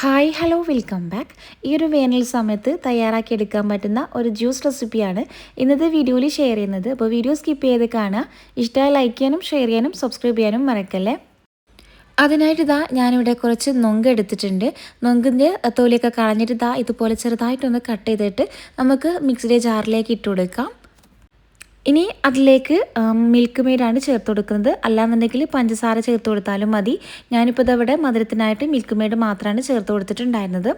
Hi hello welcome back. ഈ ഒരു വേനൽ സമയത്ത് തയ്യാറാക്കിയെടുക്കാൻ പറ്റുന്ന ഒരു ജ്യൂസ് റെസിപ്പിയാണ് ഇന്നത്തെ വീഡിയോയിൽ ഷെയർ ചെയ്യുന്നത്. അപ്പോൾ വീഡിയോ സ്കിപ്പ് ചെയ്ത് കാണുക. ഇഷ്ടമായി ലൈക്ക് ചെയ്യാനും ഷെയർ ചെയ്യാനും സബ്സ്ക്രൈബ് ചെയ്യാനും മറക്കല്ലേ. അതിനായിട്ട് ഞാനിവിടെ കുറച്ച് നൊങ്ക് എടുത്തിട്ടുണ്ട്. നൊങ്കിൻ്റെ തൊലിയൊക്കെ കളഞ്ഞിട്ട് ഇതുപോലെ ചെറുതായിട്ടൊന്ന് കട്ട് ചെയ്തിട്ട് നമുക്ക് മിക്സിയുടെ ജാറിലേക്ക് ഇട്ട് കൊടുക്കാം. ഇനി അതിലേക്ക് മിൽക്ക് മെയ്ഡാണ് ചേർത്ത് കൊടുക്കുന്നത്. അല്ലാന്നുണ്ടെങ്കിൽ പഞ്ചസാര ചേർത്ത് കൊടുത്താലും മതി. ഞാനിപ്പോൾ ഇതവിടെ മധുരത്തിനായിട്ട് മിൽക്ക് മെയ്ഡ് മാത്രമാണ് ചേർത്ത് കൊടുത്തിട്ടുണ്ടായിരുന്നത്.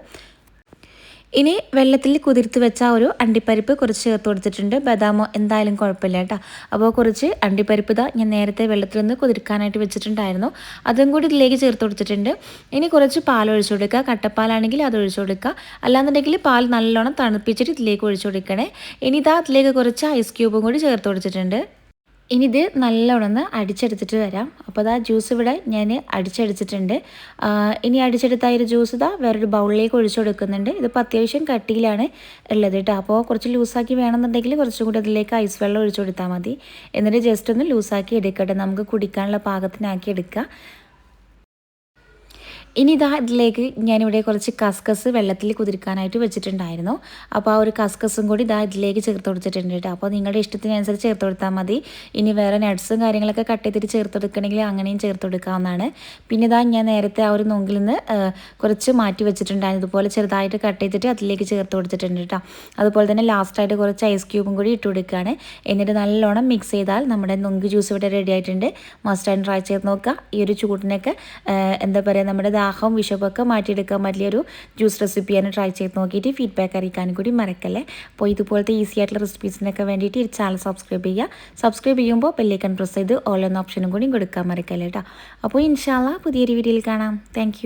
ഇനി വെള്ളത്തിൽ കുതിർത്ത് വെച്ച ഒരു അണ്ടിപ്പരിപ്പ് കുറച്ച് ചേർത്ത് കൊടുത്തിട്ടുണ്ട്. ബദാമോ എന്തായാലും കുഴപ്പമില്ല കേട്ടോ. അപ്പോൾ കുറച്ച് അണ്ടിപ്പരിപ്പ് ഞാൻ നേരത്തെ വെള്ളത്തിൽ നിന്ന് കുതിർക്കാനായിട്ട് വെച്ചിട്ടുണ്ടായിരുന്നു. അതും കൂടി ഇതിലേക്ക് ചേർത്ത് കൊടുത്തിട്ടുണ്ട്. ഇനി കുറച്ച് പാൽ ഒഴിച്ചു കൊടുക്കുക. കട്ടപ്പാലാണെങ്കിൽ അത് ഒഴിച്ചു കൊടുക്കുക. അല്ലാന്നുണ്ടെങ്കിൽ പാൽ നല്ലോണം തണുപ്പിച്ചിട്ട് ഇതിലേക്ക് ഒഴിച്ചു കൊടുക്കണേ. ഇനി അതിലേക്ക് കുറച്ച് ഐസ് ക്യൂബും കൂടി ചേർത്ത് കൊടുത്തിട്ടുണ്ട്. ഇനി ഇത് നല്ലോണം അടിച്ചെടുത്തിട്ട് വരാം. അപ്പോൾ ജ്യൂസ് ഇവിടെ ഞാൻ അടിച്ചെടുത്തിട്ടുണ്ട്. ഇനി അടിച്ചെടുത്ത ഒരു ജ്യൂസ് വേറൊരു ബൗളിലേക്ക് ഒഴിച്ചു കൊടുക്കുന്നുണ്ട്. ഇതിപ്പോൾ അത്യാവശ്യം കട്ടിയിലാണ് ഉള്ളത് കേട്ടോ. അപ്പോൾ കുറച്ച് ലൂസാക്കി വേണമെന്നുണ്ടെങ്കിൽ കുറച്ചും കൂടി അതിലേക്ക് ഐസ് വെള്ളം ഒഴിച്ചു കൊടുത്താൽ മതി. എന്നിട്ട് ജസ്റ്റ് ഒന്ന് ലൂസാക്കി എടുക്കട്ടെ. നമുക്ക് കുടിക്കാനുള്ള പാകത്തിനാക്കി എടുക്കുക. ഇനി ഇതിലേക്ക് ഞാനിവിടെ കുറച്ച് കസ്കസ് വെള്ളത്തിൽ കുതിർക്കാനായിട്ട് വെച്ചിട്ടുണ്ടായിരുന്നു. അപ്പോൾ ആ ഒരു കസ്കസും കൂടി ഇതിലേക്ക് ചേർത്ത് കൊടുത്തിട്ടുണ്ട് കേട്ടോ. അപ്പോൾ നിങ്ങളുടെ ഇഷ്ടത്തിനനുസരിച്ച് ചേർത്ത് കൊടുത്താൽ മതി. ഇനി വേറെ നട്ട്സും കാര്യങ്ങളൊക്കെ കട്ട് ചെയ്തിട്ട് ചേർത്ത് കൊടുക്കണമെങ്കിൽ അങ്ങനെയും ചേർത്ത് കൊടുക്കാവുന്നതാണ്. പിന്നെ ഞാൻ നേരത്തെ ആ ഒരു നൊങ്കിൽ നിന്ന് കുറച്ച് മാറ്റി വെച്ചിട്ടുണ്ടായിരുന്നു. ഇതുപോലെ ചെറുതായിട്ട് കട്ട് ചെയ്തിട്ട് അതിലേക്ക് ചേർത്ത് കൊടുത്തിട്ടുണ്ട് കേട്ടോ. അതുപോലെ തന്നെ ലാസ്റ്റായിട്ട് കുറച്ച് ഐസ് ക്യൂബും കൂടി ഇട്ട് കൊടുക്കുകയാണ്. എന്നിട്ട് നല്ലോണം മിക്സ് ചെയ്താൽ നമ്മുടെ നൊങ്ക് ജ്യൂസ് ഇവിടെ റെഡി ആയിട്ടുണ്ട്. മസ്റ്റ് ആൻഡ് ട്രൈ ചെയ്ത് നോക്കുക. ഈ ഒരു ചൂടിനൊക്കെ എന്താ പറയുക, നമ്മുടെ ദാഹവും വിശപ്പൊക്കെ മാറ്റിയെടുക്കാൻ പറ്റിയൊരു ജ്യൂസ് റെസിപ്പിയാണ്. ട്രൈ ചെയ്ത് നോക്കിയിട്ട് ഫീഡ്ബാക്ക് അറിയിക്കാനും കൂടി മറക്കല്ലേ. അപ്പോൾ ഇതുപോലത്തെ ഈസി ആയിട്ടുള്ള റെസിപ്പീസിനൊക്കെ വേണ്ടിയിട്ട് ഈ ചാനൽ സബ്സ്ക്രൈബ് ചെയ്യുക. സബ്സ്ക്രൈബ് ചെയ്യുമ്പോൾ ബെല്ലൈക്കൺ പ്രസ് ചെയ്ത് ഓൾ എന്ന ഓപ്ഷനും കൂടി കൊടുക്കാൻ മറക്കല്ലേ കേട്ടോ. അപ്പോൾ ഇൻഷാ അല്ലാഹ് പുതിയൊരു വീഡിയോയിൽ കാണാം. താങ്ക്